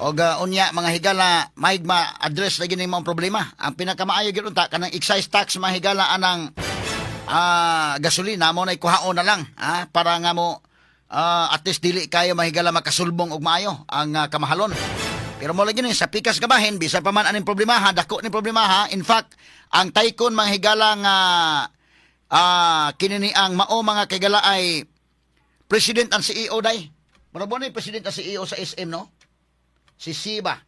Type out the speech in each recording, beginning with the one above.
O unya mga higala may ma-address na gini mga problema. Ang pinakamaayo gyud unta kanang excise tax mga higala anang gasolina mo na ikuhaon na lang para nga mo at least dili kayo mahigala makasulbong og maayo ang kamahalon. Pero mo lagi ni sa pikas gabahin bisan pa man aning problema dako ni problema in fact ang Tycoon mga higala nga kinini ang mao mga kigala ay president and CEO day. Mura ni president and CEO sa SM no? Si Siba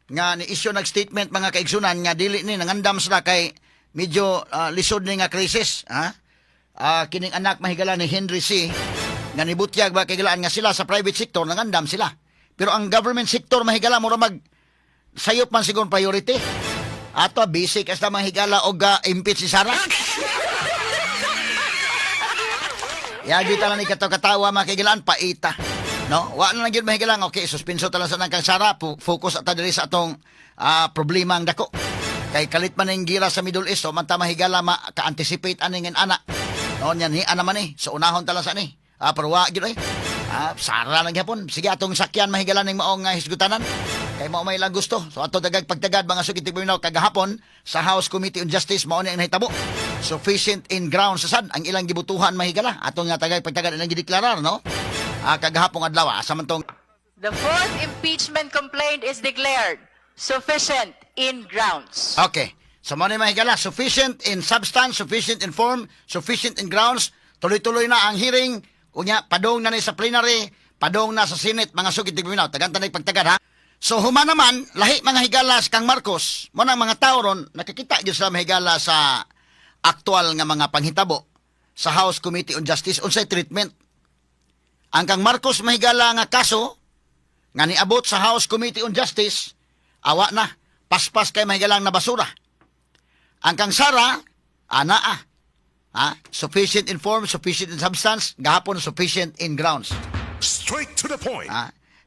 nga ni issue nag-statement mga kaigsunan nga dili ni nangandam sila kay medyo lisod ni nga krisis kining anak mahigala ni Henry C nga nibutyag ba kaigalaan nga sila sa private sector nangandam sila pero ang government sector mahigala mura mag sayop man siguro priority ato basic as na mahigala og impeach si Sara. Yagi talang ni katawa mga kaigalaan paita. No, wa na lang gyud mahigalang okay, suspenso talang sa nang kang Sara, focus ata diri sa atong problema ang dako. Kay kalit man ning gira sa Middle East, so man ta mahigala ka-anticipate aning ana. No, yan hi ana man so unahon talang sa ni. Pero wa gyud Sara lang gyapon. Sige atong sakyan mahigala ning maong hisgutanan. Kay mao may lang gusto. So ato dagag pagtagad mga sugid tigminaw kagahapon sa House Committee on Justice mao ni ang nahitabo. Sufficient in grounds sad ang ilang gibutuhan mahigala. Ato nga tagay pagtagad ilang gideklarar no. Kagahapong adlaw samantong the fourth impeachment complaint is declared sufficient in grounds. Okay. So mo ni mahigala sufficient in substance, sufficient in form, sufficient in grounds. Tuloy-tuloy na ang hearing. Unya padong na ni sa plenary, padong na sa Senate mga sugid tigminaw. Tagan-tanay pagtagad ha. So human naman lahi mga higala kang Marcos, mo nang mga tawo ron nakikita gyud sa mahigala sa aktual nga mga panghitabo sa House Committee on Justice unsay treatment. Ang kang Marcos mahigala nga kaso nga niabot sa House Committee on Justice, awa na, paspas kay mahigalang na basura. Ang kang Sara, sufficient in form, sufficient in substance, gahapon sufficient in grounds. Straight to the point.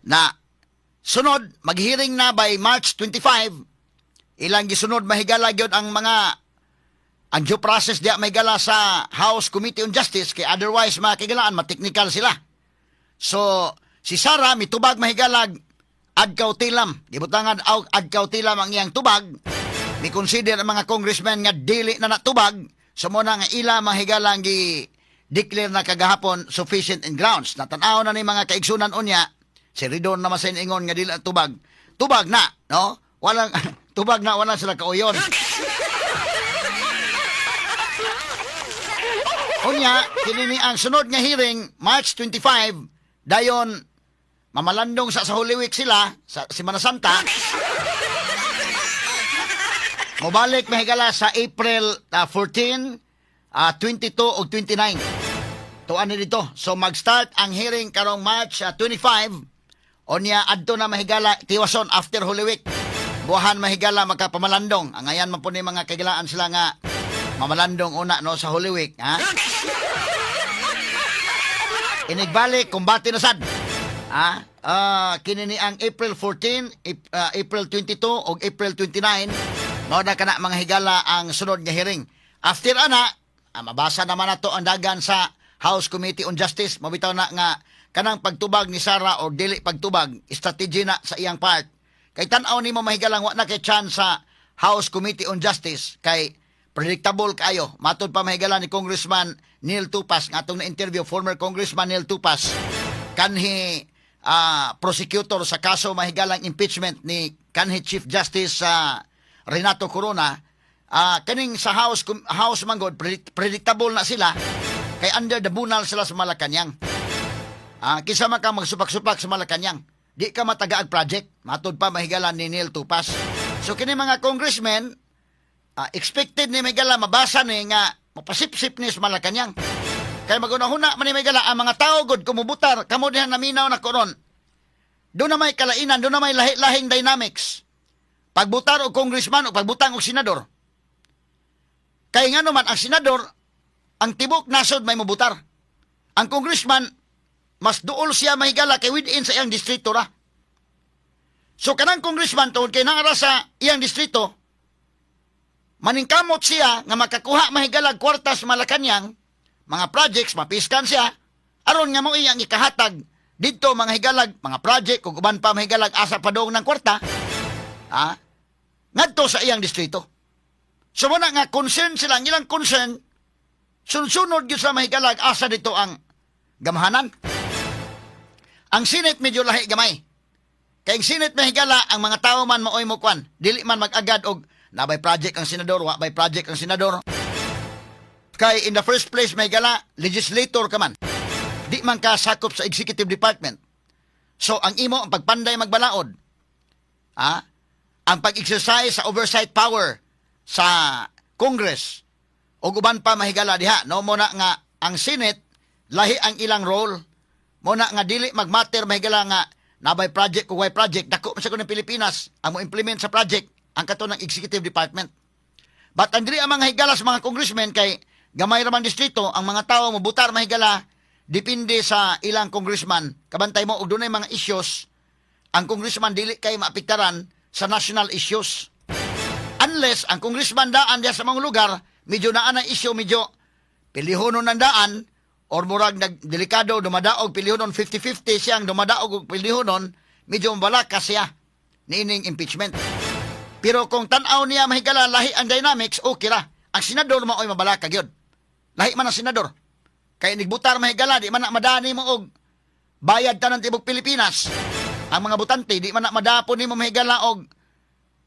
Na sunod, maghearing na by March 25, ilang gisunod mahigala gyud ang due process diya mahigala sa House Committee on Justice, kay otherwise makigalaan, mateknikal sila. So, si Sara mitubag mahigalag ad kautilam. Gibutangan ad kautilam ang iyang tubag. Mi-consider ang mga congressmen nga dili na natubag. So, muna nga ila mahigalang gi-declare na kagahapon sufficient in grounds. Natanaw na ni mga kaigsunan unya. Si Ridon na masin ingon nga dili tubag. Tubag na, no? Walang, tubag na, wala sila kauyon. Unya, kinini ang sunod nga hearing, March 25, dayon, mamalandong sa Holy Week sila, sa Semana Santa. Mubalik mahigala sa April 14, 22 o 29. Tuan ni dito. So mag-start ang hearing karong March 25. Unya, adto na mahigala, tiwason after Holy Week. Buhan mahigala magkapamalandong. Ang ayan man po ni mga kagilaan sila nga mamalandong una no sa Holy Week. Inigbalik, kumbati na sad. Kinini ang April 14, April 22 o April 29, mao na kana mga higala ang sunod nga hearing. After ana, mabasa naman nato ang dagan sa House Committee on Justice. Mabitaw na nga kanang pagtubag ni Sara o dili pagtubag, strategy na sa iyang part. Kay tan-aw nimo mahigalang wa na kay chance sa House Committee on Justice kay predictable kayo. Matod pa mahigala ni Congressman Neil Tupas, nga atong na-interview, former Congressman Neil Tupas, kanhi prosecutor sa kaso mahigalang impeachment ni kanhi Chief Justice Renato Corona. Kaning sa House manggod, predictable na sila, kay under the bunal sila sa Malacanang. Kisa ka magsupak-supak sa Malacanang, di ka matagaag project. Matod pa mahigala ni Neil Tupas. So kini mga congressmen, expected ni Megala mabasa ni nga mapasipsip ni sa Malacanang. Kaya magunahuna man ni Megala ang mga tao gud kumubutar kamo dihan naminaw na koron. Doon na may kalainan, doon na may lahing dynamics. Pagbutar og congressman o pagbutang og senador. Kay nga naman ang senador ang tibok nasod may mubutar. Ang congressman mas duol siya mahigala kay within sa iyang distrito ra. So kanang congressman tungod kay naara sa iyang distrito, maningkamot siya nga makakuha mahigalag kwarta sa Malacanang, mga projects, mapiskan siya, aron nga mo iyang ikahatag dito mga higalag, mga project, kung uban pa mahigalag, asa padong ng kwarta, ngadto sa iyang distrito. So muna nga, concern sila, ang ilang concern, sunod yun sa mahigalag, asa dito ang gamahanan. Ang Senate medyo lahi gamay. Kaya ang Senate mahigala, ang mga tao man maoy mo kwan, dili man mag-agad og nabay project ang senador, wa bay project ang senador. Kay in the first place mahigala, legislator ka man. Di man ka sakop sa executive department. So ang imo ang pagpanday magbalaod, ang pag-exercise sa oversight power sa Congress o uban pa mahigala diha, no mo na nga ang Senate lahi ang ilang role, mo na nga dili magmatter mahigala nga nabay project o way project, dako sa kuno Pilipinas ang mo implement sa project ang kato ng executive department. But andri ang mga higala sa mga congressmen kay gamay raman distrito, ang mga tao mo butar mahigala depende sa ilang congressman. Kabantay mo og dunay mga issues ang congressman dili kay maapektaran sa national issues. Unless ang congressman daan diya sa mga lugar medyo naa na issue, medyo pilihonon ng daan or murag nagdelikado dumadaog pilihonon 50-50 siyang dumadaog og pilihonon, medyo mabalaka siya niining impeachment. Pero kung tan-aw niya mahigala lahi ang dynamics, okay ra. Ang senador maoy mabalaka gyud. Lahi man ang senador. Kaya nigbutar mahigala, di man na madani mo og bayad tanan tibok Pilipinas. Ang mga butante, di man na madapon nimo mahigala og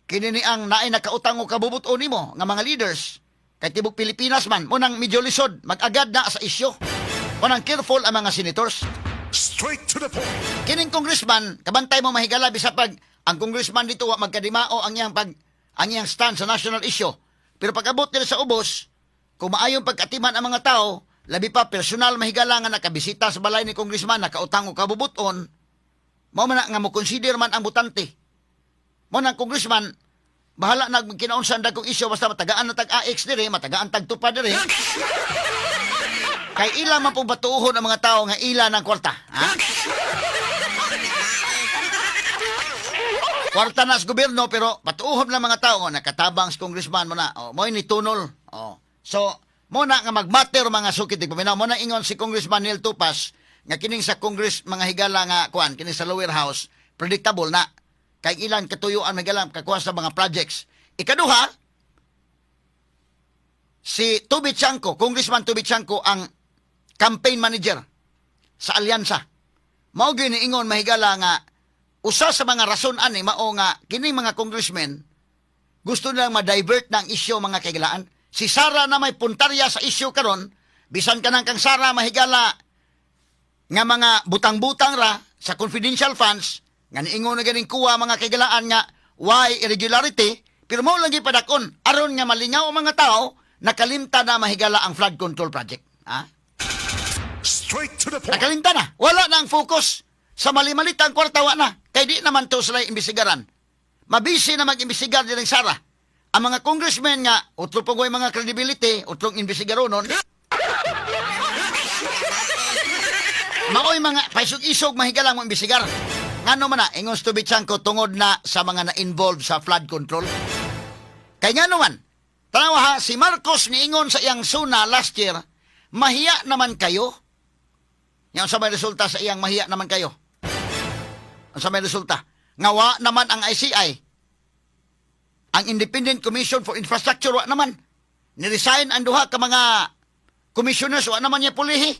kini ni ang naay nakautang o kabubuton nimo nga mga leaders. Kay tibok Pilipinas man, munang medyo lisod, mag-agad na sa isyo. Munang careful ang mga senators. Straight to the point. Kining congressman, kabantay mo mahigala, bisa pag ang congressman dito wa magkadimao ang iyang stand sa national issue. Pero pag-abot nila sa ubos, kung maayong pagkatiman ang mga tao, labi pa personal mahigala nga nakabisita sa balay ni congressman, nakautang o kabubuton, mao man nga mo consider man ang butante. Mo nang congressman, bahala na kinaunsan dagkong isyu, basta matagaan na tag-AX dire, matagaan tag-tupa dire. Kay ila man pong batuhon ang mga tao nga ila ng kwarta. Kwarta na sa gobyerno, pero patuhon lang mga tao, nakatabang sa congressman mo na, mo'y ni tunol. So, mo na nga magmatter mga sukit, mo na ingon si Congressman Neil Tupas, nga kining sa Congress mga higala nga kuan, kining sa lower house, predictable na. Kay ilan katuyuan magalang kakuha sa mga projects. Ikaduha, si Toby Chanko, Congressman Toby Chanko, ang campaign manager sa alyansa. Mao gyud ni ingon mahigala nga usa sa mga rason ani mao nga kining mga congressmen gusto nilang ma-divert ng isyu mga kaigalaan. Si Sara na may puntarya sa isyu karon, bisan kanang kang Sara mahigala nga mga butang-butang ra sa confidential funds nga niingon na ganing kuha mga kaigalaan nga why irregularity, pero mo lang gipadakon aron nga malingaw ang mga tao nakalimta na mahigala ang flood control project. Straight to the point. Nakalimta na. Wala na ang focus sa mali-malit ang kwartawa na. Kaya di naman to sila imbisigaran. Mabisi na mag-imbisigar din Sara. Ang mga congressmen nga, utlo po ko yung mga credibility, utlong imbisigaronon, maoy mga paisog-isog mahigalang mo imbisigar. Nga naman na, ingon Toby Chanko tungod na sa mga na-involve sa flood control. Kaya nga naman, tanawa ha, si Marcos niingon sa iyang suna last year, mahiya naman kayo. Yan sa may resulta sa iyang mahiya naman kayo. Ang sa may resulta. Ngawa naman ang ICI. Ang Independent Commission for Infrastructure, wa naman. Niresign ang duha ka mga commissioners, wa naman niya pulihi.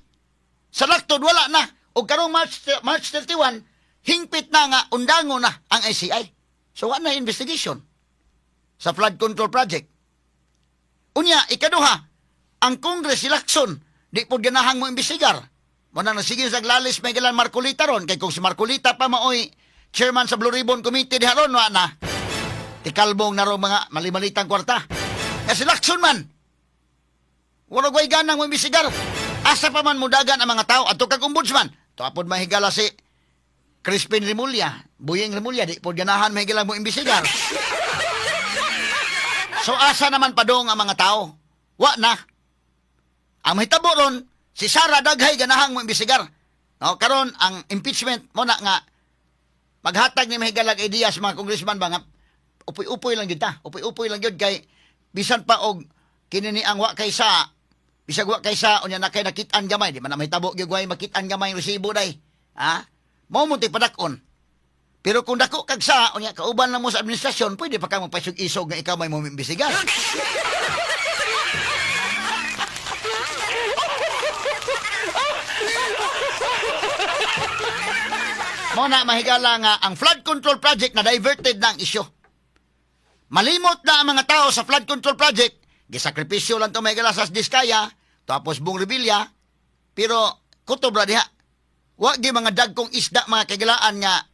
Sa laktod, wala na. O karong March 31, hingpit na nga, undango na ang ICI. So, wa na investigation sa flood control project. Unya, ikaduha, ang Congress election, di po ganahang mo imbestigar. Muna na sige sa glalis may galan Marcolita ron. Kaya kung si Marcolita pa maoy chairman sa Blue Ribbon Committee di haron, wa na. Tikalbong na ron mga malimalitang kwarta. Kasi election man. Wala guay ganang mo imbestigar. Asa pa man mudagan ang mga tao at kag ombudsman. Tuapod mahigala si Crispin Remulla, Buying Remulla, di po ganahan mahigalang mo imbestigar. So asa naman padong ang mga tao? Wa na. Ang mahitabo ron, si Sara daghay ganahang mo imbestigar. No, karon ang impeachment mo na nga maghatag ni mahigalang idea sa mga congressman ba nga upoy-upoy lang gyud ta. Upoy-upoy lang gyud kay bisan pa og kinini ang wa kaysa bisag wa kaysa unya na kay nakit-an gamay, di man na mahitabo gyud way makit-an gamay resibo day. mao mo tay padakon. Pero kung dako kag sa unya kauban lang mo sa administrasyon, pwede pa ka magpaisog-isog nga ikaw may moimbestigar. Mo na mahigala nga ang flood control project na diverted na ang isyu. Malimot na ang mga tao sa flood control project, gisakripisyo lang to mahigala sa Diskaya, tapos Bong Revilla, pero kutob ra diha. Wa gi mga dagkong isda mga kagilaan nga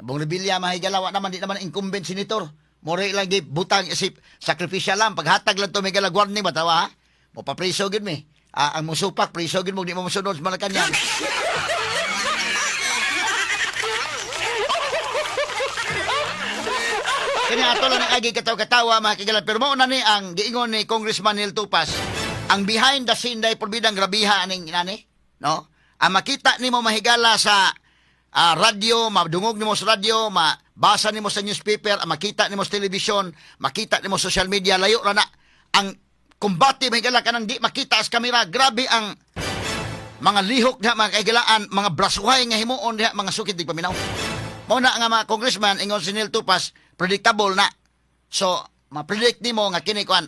Bong Revilla mahigala wa naman di naman incumbent senator. More lagi butang isip sacrificial lang paghatag lang to mahigala warning batawa ha. Mo papriso gid mi. Ang musupak priso gid mo di mo mosunod sa Malacañang. Kini ato lang ang agi katawa-katawa mga kagalan. Pero mao na ni ang giingon ni Congressman Nel Tupas, ang behind the scene day porbidang grabiha aning inani, no? Ang makita nimo mahigala sa radyo, madungog nimo sa radyo, mabasa nimo sa newspaper, ang makita nimo sa television, makita nimo sa social media, layo ra na ang kumbati mahigala kanang di makita sa kamera. Grabe ang mga lihok na mga kaigalaan, mga brasuhay nga himuon diha, mga sukit di paminaw. Mao na nga mga congressman ingon si Nel Tupas, predictable na. So, ma-predict nimo nga kini kuan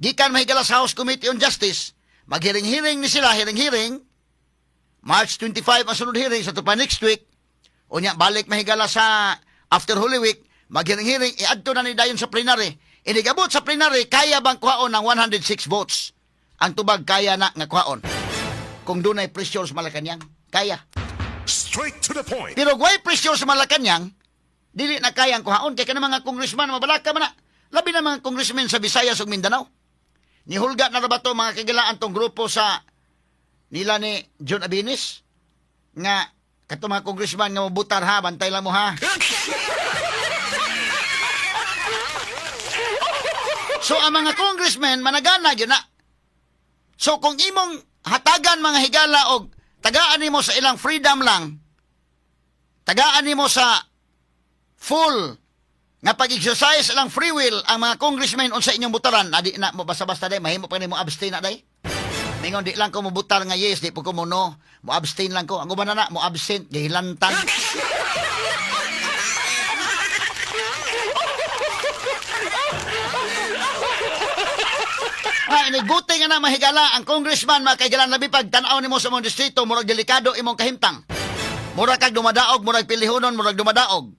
gikan mahigala sa House Committee on Justice, maghiring-hiring ni sila, hiring-hiring. March 25 ang sunod hearing sa tupa next week. Unya balik mahigala sa after Holy Week, maghiring-hiring iadto na ni dayon sa plenary. Inigabot sa plenary, kaya bang kuhaon ng 106 votes? Ang tubag kaya na nga kuhaon. Kung dunay pressure sa Malacañang, kaya. Straight to the point. Pero guay pressure sa Malacañang, dili na kaya ang kuhaon kay kanang mga congressman mabalaka man na. Labi na mga congressmen sa Visayas ug Mindanao. Nihulga na ra ba to mga kagilaan tong grupo sa nila ni John Abinis nga kato mga congressman nga mabutar ha, bantay lang mo ha. So ang mga congressmen managana gyud na. So kung imong hatagan mga higala og tagaan nimo sa ilang freedom lang, tagaan nimo sa full nga pag-exercise lang free will ang mga congressmen unsa inyong butaran, adi na mo basta-basta day mahimo pa nimo abstain na day. Mingon di lang ko mo butar nga yes, di po ko mo no. Mo abstain lang ko. Ang uban na mo absent gihilantan. Iniguti nga na mahigala ang congressman mga kaigalan labi pag tanaw nimo sa mong distrito murag delikado imong kahimtang. Murag kag dumadaog, murag pilihonon, murag dumadaog.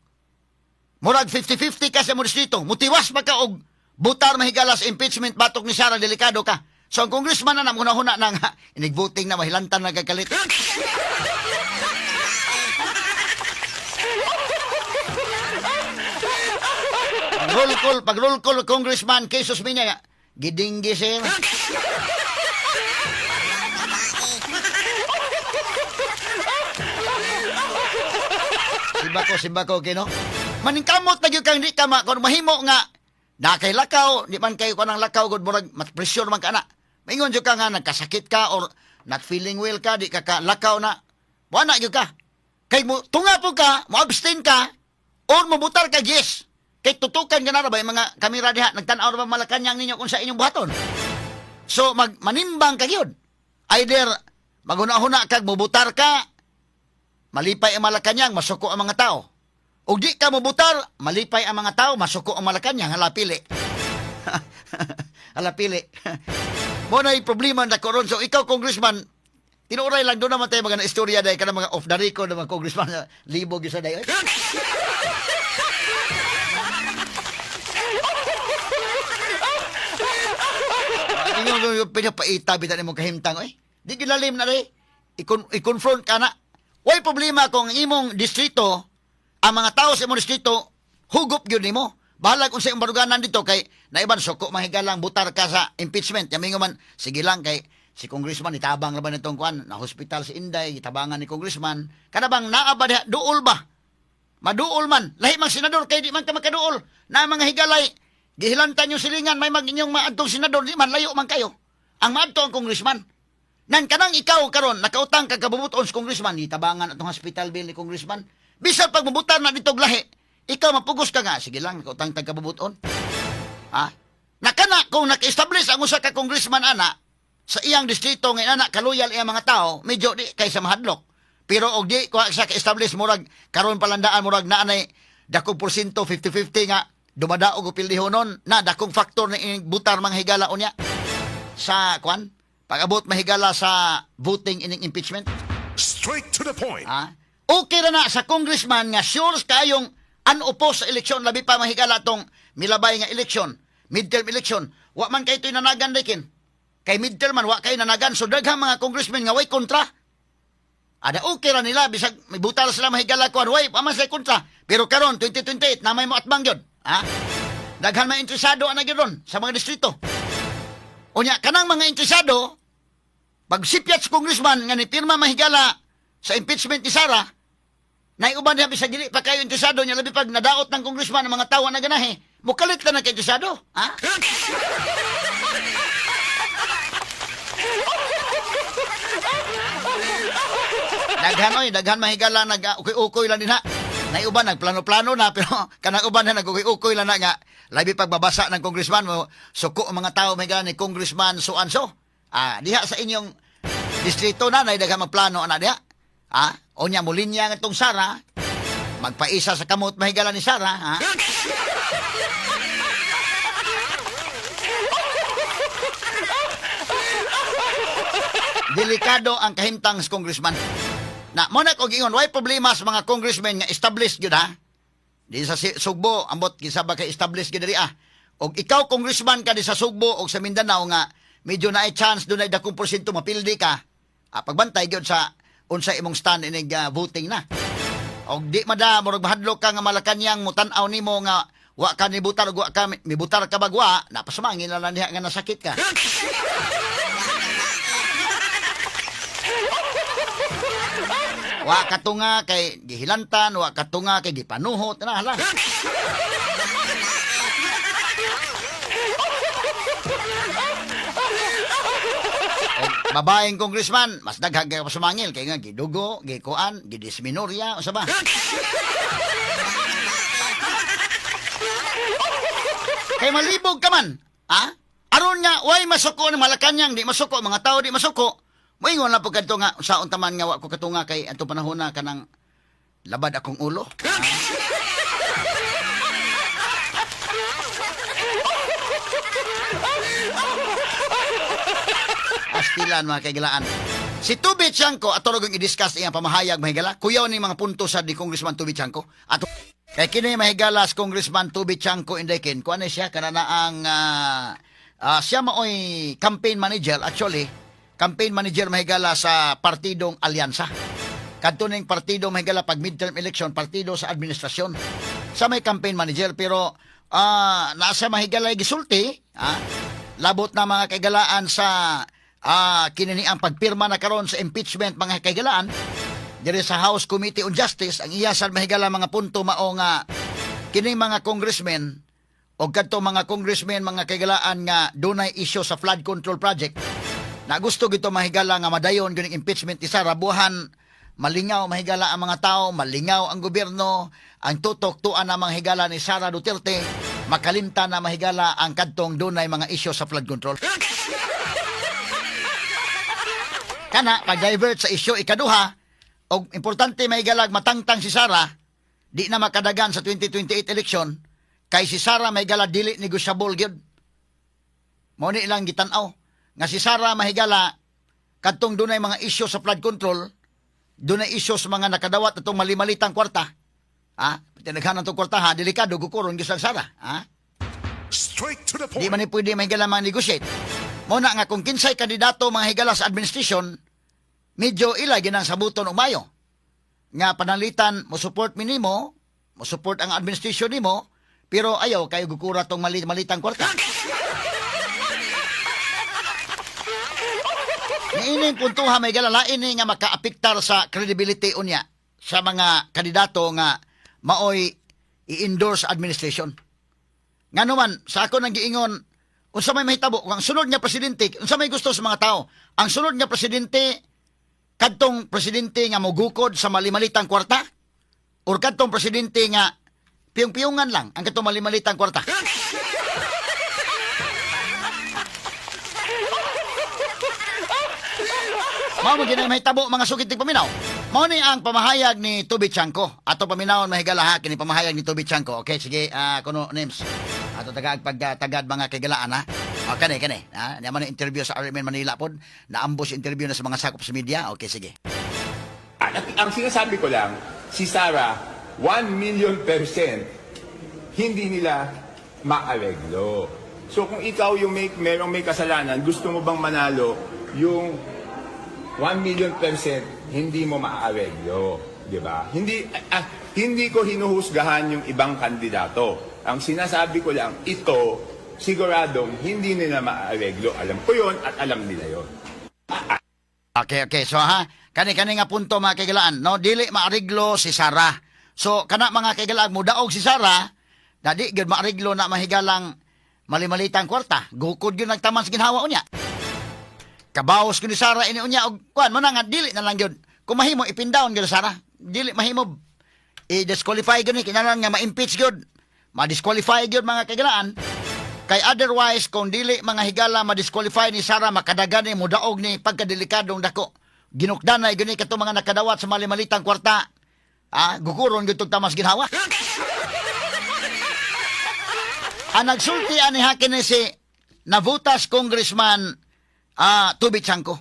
Murag 50-50 ka sa mong distrito. Mutiwas pa ka og butar mahigala sa impeachment batok ni Sara, delikado ka. So ang congressman na namuna-huna na nga inigbuting na mahilantan na kagalit. Pag roll call congressman Jesus Minya gidinggi sir. Simbako kino. Maningkamot na gyud kang di ka kon mahimo nga na kay lakaw, di man kayo kanang lakaw gud murag mat pressure man ka na. Maingon jud ka nga nagkasakit ka or not feeling well ka, di ka lakaw na. Wala gyud ka. Kay mo tunga po ka, mo abstain ka or mabutar ka yes. Kay tutukan ka na ba yung mga kamera diha nagtan-aw ra ba Malacañang ninyo kung sa inyong buhaton. So manimbang ka gyud. Either maghuna-huna kag mobutar ka, malipay ang Malacañang, masuko ang mga tao. O di ka mobutar, malipay ang mga tao, masuko ang Malacañang, halapili. Halapili. Mo na yung problema na koron. So ikaw, congressman, tinuray lang doon naman tayo mga istorya dahil ka na mga off the record na mga congressman, libog yun sa dayo. Yung pinapaita, bitan mong kahimtang, di gilalim na rin. I-confront ka na. Way problema kung imong distrito, ang mga tao sa imong distrito, hugop yun nimo. Bahala kung sa imong baruganan dito, kay naiban, suko mahigalang butar ka sa impeachment. Yamingo man, sige lang, kay si congressman, itabang naman itong kuan, na hospital si Inday, itabangan ni congressman. Kanabang naaba diha, duol ba? Maduol man. Lahi mang senador, kay di man ka makaduol. Na mga higalay, gihilantan yung silingan, may mag-inyong maadtong senador, di man, layo man kayo. Ang maadto ang congressman. Nan kanang ikaw karon nakautang ka kabubuton sa congressman, itabangan atong hospital bill ni congressman. Bisan pag mabutar na dito lahi, ikaw mapugos ka nga, sige lang, nakautang tag kabubuton. Ha? Nakana kung naka-establish ang usa ka congressman ana sa iyang distrito nga ana kaluyal iyang mga tao, medyo di kaysa mahadlok. Pero og di ko sa establish murag karon palandaan murag naanay dakong porsyento 50-50 nga dumadaog og pildihonon na dakong faktor na butar mga higala unya sa kwan pag-abot mahigala sa voting ining impeachment. Straight to the point. Okay ra na sa congressman nga sure kayong unopposed sa eleksyon labi pa mahigala tong milabay nga eleksyon, midterm election. Wa man kay ito'y nanagan dikin. Kay midterm man wa kay nanagan so daghang mga congressman nga way kontra. Ada okay ra nila bisag may butal sila mahigala kuan way pa man sila kontra. Pero karon 2028 na may mo atbang gyud. Daghan may interesado ana gyud ron sa mga distrito. Unya kanang mga interesado pagsipyat sa congressman nga ni pirma mahigala sa impeachment ni Sara, naiuban niya bisag dili pa kayo interesado niya labi pag nadaot ng congressman ang mga tawa na ganahe, mukalit ka na kay interesado. Daghan mahigala nag-ukoy-ukoy lang din ha. Naiuban nagplano-plano na pero kanang uban na nag-ukoy-ukoy lang na nga labi pag babasa ng congressman mo suko ang mga tao mahigala ni congressman so-and-so. Diha sa inyong distrito na daghang magplano ana diha. O niya mulinya nga itong Sara, magpaisa sa kamot mahigala ni Sara, Delikado ang kahimtang sa congressman. Na, muna kong ingon, why problema sa mga congressmen nga established yun, Di sa Sugbo, ambot, kisaba kay established yun diri, O ikaw, congressman ka di sa Sugbo o sa Mindanao nga, medyo na ay chance, doon ay dakong porsyento mapildi ka, pagbantay yun sa unsa imong stand inig voting na. Og di mada murag bahadlok ka nga Malacañang mutan-aw nimo nga wa ka ni butar ug wa ka mibutar ka bagwa, napasmangin na lang diha nga nasakit ka. Wa ka tunga kay gihilantan, wa ka tunga kay gipanuhot na hala. Babaeng congressman, mas daghang kay pasumangil kay nga gidugo, gikuan, gidisminorya, usa ba? Kay malibog ka man, aron nga way masuko ng Malacañang, di masuko mga tao di masuko. Moingon na pud kadto nga saon taman nga wa ko katunga kay adto panahon na kanang labad akong ulo. Astilan mga kaigalaan. Si Tubi Tiangco ato ragong i-discuss iyang pamahayag mahigala. Kuyaw ni mga punto sa di Congressman Tubi Tiangco. Ato kay kini mahigala sa Congressman Tubi Tiangco indekin. Kuan na siya kana ang siya maoy campaign manager actually. Campaign manager mahigala sa partidong Alyansa. Kadto ning partido mahigala pag midterm election partido sa administrasyon. Sa may campaign manager pero nasa mahigala gisulti, labot na mga kaigalaan sa kinini ang pagpirma na karon sa impeachment mga kaigalaan diri sa House Committee on Justice. Ang iyasan mahigala mga punto mao nga kini mga congressmen o kadto mga congressmen mga kaigalaan nga dunay issue sa flood control project na gusto gito mahigala nga madayon gining impeachment ni Sara buhan malingaw mahigala ang mga tao, malingaw ang gobyerno, ang tutok tuan na mga higala ni Sara Duterte, makalimta na mahigala ang kadtong dunay mga issue sa flood control. Kana pag-divert sa issue ikaduha og importante mahigalag matangtang si Sara di na makadagan sa 2028 election kay si Sara mahigala dili negosyable gyud. Mao ni ilang gitan-aw nga si Sara mahigala kadtong dunay mga issue sa flood control, dunay issue sa mga nakadawat atong malimalitang kwarta. Tinaghanan tong kwarta delikado gukuron gyud sa Sara. Straight to the Di point. man ni pwede mahigala mag-negotiate. Muna nga kung kinsay kandidato mga higala sa administration, medyo ila ginang sabuton umayo. Nga panalitan mo support minimo, mo support ang administration nimo, pero ayaw kayo gukura tong malitang kwarta. Niining puntuha may gala lain ni nga makaapiktar sa credibility unya sa mga kandidato nga maoy i-endorse administration. Nga naman, sa ako nang giingon, unsa may mahitabo, kung ang sunod nga presidente, unsa may gusto sa mga tao, ang sunod nga presidente, kadtong presidente nga mogukod sa malimalitang kwarta, o kadtong presidente nga piyong-piyungan lang ang kadtong malimalitang kwarta. Mao mo ginay mahitabo mga sugid tig paminaw. Mao ni ang pamahayag ni Toby Chanko. Ato paminawon mahigala ha kini pamahayag ni Toby Chanko. Okay, sige, kuno names. Ato tagag pagtagad mga kagalaan ha. O kani. Ha, naman interview sa RMN Manila pod. Naambos interview na sa mga sakop sa media. Okay, sige. Ang sinasabi ko lang, si Sarah, 1,000,000% hindi nila maareglo. So kung ikaw yung merong may kasalanan, gusto mo bang manalo yung 1,000,000% hindi mo maaareglo, di ba? Hindi ko hinuhusgahan yung ibang kandidato. Ang sinasabi ko lang, ito, siguradong hindi nila maaareglo. Alam ko yon at alam nila yon. Okay. So ha, kani nga punto mga kagalaan, no, dili maariglo si Sarah. So kana mga kagalaan mo daog si Sarah, dadi gyud maariglo na mahigalang malimalitang kwarta. Gukod gyud nagtaman sa ginhawa unya. Kabaos ko ni Sarah ini unya og kuan mo na nga dili na lang gyud. Kung mahimo ipin down gyud Sarah, dili mahimo i-disqualify gyud ni kinahanglan nga ma-impeach gyud. Ma-disqualify gyud mga kagalaan. Kay otherwise kung dili mga higala ma-disqualify ni Sarah makadagan ni mudaog ni pagkadelikadong dako. Ginukdanay gyud ni kato mga nakadawat sa malimalitang kwarta. Gukuron gyud tug tamas ginhawa. Ang nagsulti ani hakin ni si navutas Congressman Toby Chanko.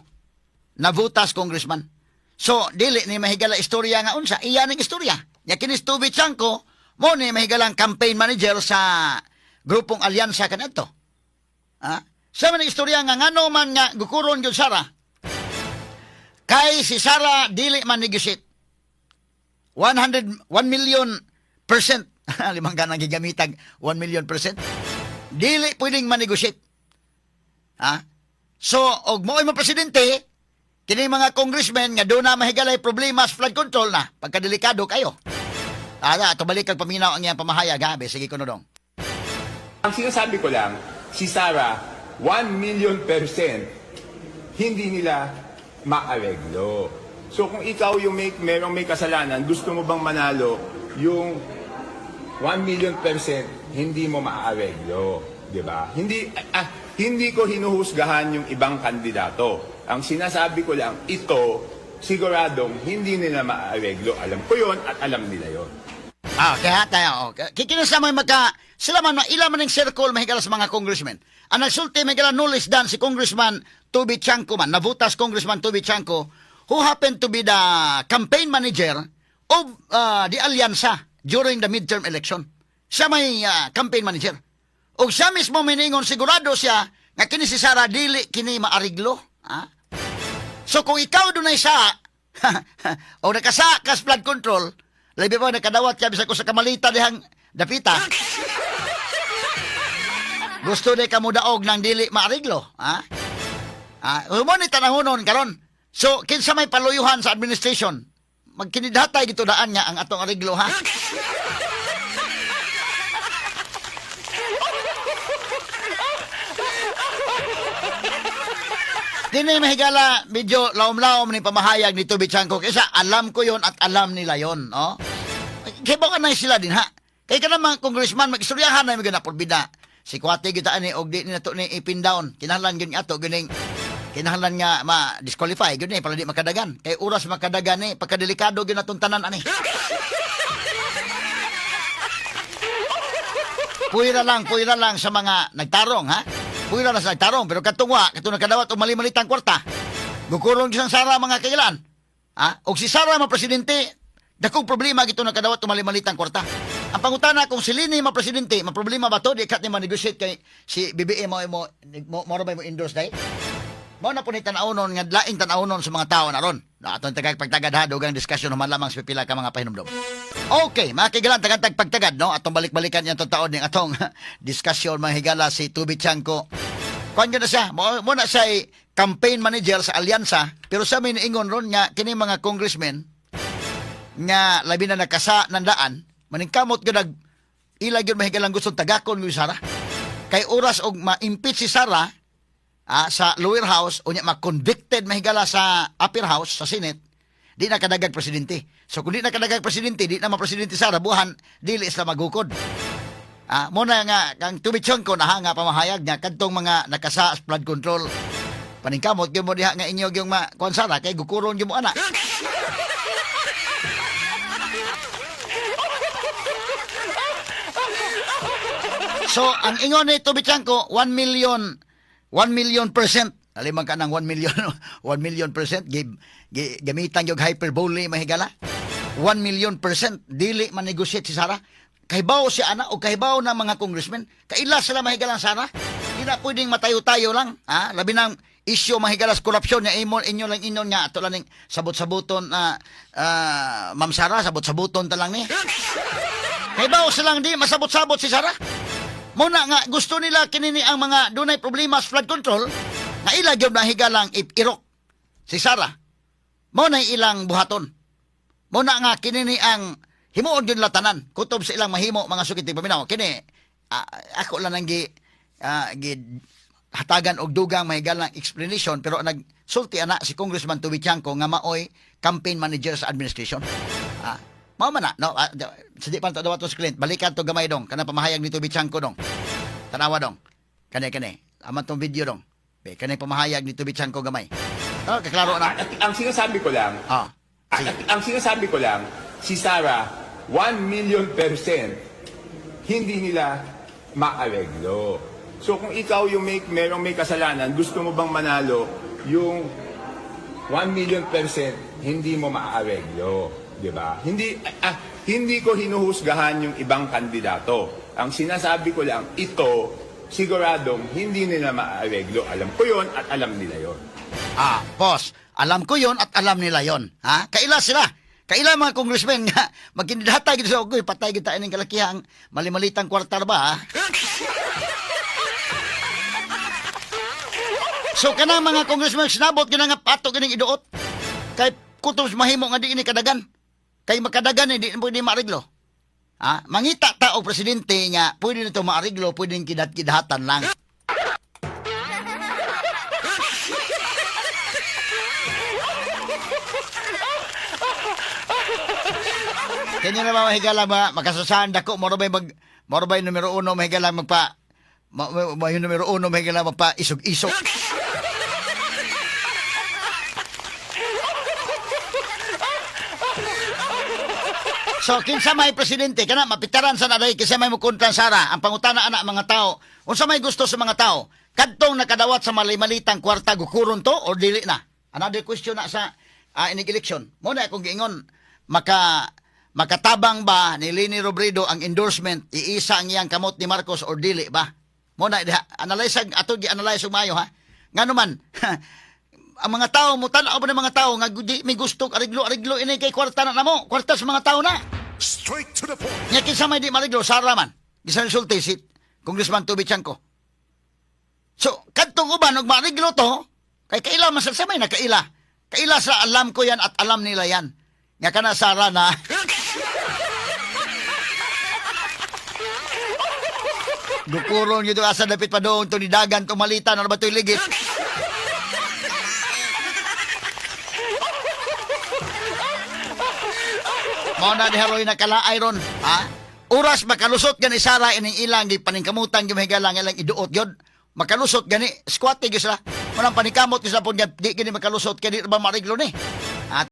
Navutas Congressman. So, dili ni mahigala istorya nga unsa. Iya ning istorya. Nya kini Toby Chanko, mo ni mahigalang campaign manager sa grupong alyansa kanadto. Sa man istorya nga ngano man nga gukuron gyud Sarah. Kay si Sarah dili man negotiate. 1,000,000%. Limang ganang gigamitag 1,000,000%. Dili pwedeng manegosyate. So, og mo'y mga presidente, kini mga congressmen nga doon na mahigalay problema sa flood control na, pagkadelikado kayo. Ato balik kag paminaw ang iyang pamahayag, ha? Sige ko dong. Ang sinasabi ko lang, si Sarah, 1,000,000% hindi nila maareglo. So kung ikaw yung merong may kasalanan, gusto mo bang manalo yung 1,000,000% hindi mo maaareglo, di ba? Hindi ko hinuhusgahan yung ibang kandidato. Ang sinasabi ko lang, ito, siguradong hindi nila maaareglo. Alam ko yon at alam nila yon. Kaya tayo. Kikinasa mo sila man ila man ng circle mahigala sa mga congressmen. Ang nagsulti mahigala knowledge dan si Congressman Toby Chanko man, navutas Congressman Toby Chanko, who happened to be the campaign manager of the Alyansa during the midterm election. Siya may campaign manager. O siya mismo miningon sigurado siya nga kini si Sarah dili kini maariglo. So kung ikaw dunay sa o nakasa kas flood control, labi pa nakadawat ka bisa ko sa kamalita dihang dapita. Gusto de kamo daog ng dili maariglo, mo ni tanahonon karon. So kinsa may paluyuhan sa administration, magkinidatay gito daan nga ang atong ariglo, ha? Dini mahigala, medyo laom-laom ni pamahayag ni Toby Chanko. Kaysa alam ko yon at alam nila yon. Oh? Kaya baka na sila din, ha? Kaya ka naman, congressman, mag-istoryahan na yung gana porbida. Si Kwate kita ani, og di na to ni ipin down. Kinahanglan yun ato, gining, kinahanglan nga ma-disqualify. Yun pala di makadagan. Kaya oras makadagan ni, pagkadelikado yun atong tanan, ani. Puwira lang sa mga nagtarong, ha? Puwira na sa nagtarong, pero katungwa, katong nakadawat o mali-malitang kwarta. Gukulong isang Sarah mga kailan. O si Sarah mga presidente, dakong problema gito nakadawat o mali-malitang kwarta. Ang pangutana, kung si Lini mga presidente, mga problema ba to? Di kat ni ma-negotiate kay si BBM mo rabay mo endorse dahil? Mo na po ni tanaunon, nga laing tanaunon sa mga tao na ron. Atong tagag pagtagad ha, dugang diskusyon naman lamang sa pipila ka mga pahinumdom. Okay, mga kaigalan, tagantag pagtagad, no? Atong balik-balikan yung taon ng atong diskusyon, mga higala si Toby Chanko. Kuhan nyo na siya, mo na siya campaign manager sa Alyansa, pero sa amin ingon ron nga, kini mga congressmen, nga labi na nakasa ng daan, maningkamot yun ilag yun mahigalang gustong tagakon yung Sarah. Kay oras og ma-impeach si Sarah, sa lower house, o niya ma-convicted mahigala sa upper house, sa Senate, di na kadagag presidente. So kung di na kadagag presidente, di na ma-presidente Sarah, buhan, dili isla magukod. Muna nga, kang Toby Chanko na nga pamahayag niya, kadtong mga nakasa flood control, paningkamot, yung mo diha nga inyo yung kuwan Sarah, kay gukuron yung mo anak. So, ang ingon ni Toby Chanko, 1 million percent. Alimang ka ng 1 million, 1 million percent. Gamitan yung hyperbole, mahigala. 1 million percent. Dili man negotiate si Sara. Kahibaw si Ana o kahibaw ng mga congressmen. Kaila sila mahigalang Sara. Hindi na pwedeng matayo-tayo lang. Ha? Labi ng isyo mahigalas korupsyon niya. Inyo lang inyon nga. Ito lang sabot-sabuton na Ma'am Sara. Sabot-sabuton talang ni. Kahibaw silang di masabot-sabot si Sara. Muna nga, gusto nila kinini ang mga dunay problema sa flood control na ila gyud nahigalang irok si Sara. Muna ilang buhaton. Muna nga kinini ang himuon yun latanan. Kutob sa ilang mahimo mga sukiti paminaw. Kini, ako lang ang hatagan og dugang mahigalang explanation pero nagsulti ana si Congressman Toby Chanko nga maoy campaign manager sa administration. Mao man na, no? Sidi pa daw to sa client. Balikan to gamay dong. Kana pamahayag ni Toby Chanko dong. Tanawa dong. Kani. Aman tong video dong. Kani pamahayag ni Toby Chanko gamay. Kaklaro na. Ang sinasabi ko lang, ang sinasabi ko lang, si Sara, 1 million percent, hindi nila maareglo. So kung ikaw yung merong may kasalanan, gusto mo bang manalo yung 1 million percent, hindi mo maareglo. Diba? Hindi ko hinuhusgahan yung ibang kandidato. Ang sinasabi ko lang, ito, siguradong hindi nila maareglo. Alam ko yon at alam nila yon. Boss, alam ko yon at alam nila yon. Ha? Kaila sila. Kaila mga congressmen nga, magkindidata gito sa ugoy, patay kita ining kalakihang malimalitang kwartar ba, ha? So, kanang mga congressmen, sinabot ka na nga pato kining iduot. Kay kutos mahimo nga di ini kadagan. Kay makadagan di pwede maariglo. Mangita ta o presidente nga pwede nito maariglo, pwede kidat-kidhatan lang. Kanya na ba mahigala ba makasasahan dako morobay numero 1 mahigala magpa numero 1 mahigala magpa isog-isog. So, kinsa may presidente, kana mapitaran sa naday, kinsa may mukuntran Sara, ang pangutana ana mga tao, unsa may gusto sa mga tao, kadtong nakadawat sa malitang kwarta, gukuron to, o dili na? Another question na sa inig election. Muna akong giingon, makatabang ba ni Leni Robredo ang endorsement, iisa ang iyang kamot ni Marcos, o dili ba? Muna, analyze, ato gi-analyze umayo, ha? Nga naman, ang mga tao mo tanaw ba ng mga tao nga may gusto ariglo ini kay kwarta na namo kwarta sa mga tao na Straight to the point. nya kinsa may di mariglo Sara man bisan sulti si Congressman Toby Chanko. So kadtong uban og mariglo to kay kaila man sa may nakaila sa alam ko yan at alam nila yan nga kana Sara na dukuron gyud asa dapit pa doon to ni dagan to malita na ba toy ligit. Mao na diharoy na kala iron, ha? Oras makalusot gani Sara ining ilang gi paningkamutan gi mahigalang ilang iduot gyud. Makalusot gani squat gyud sila. Manang panikamot sila pud di gani makalusot kay di ba mariglo ni.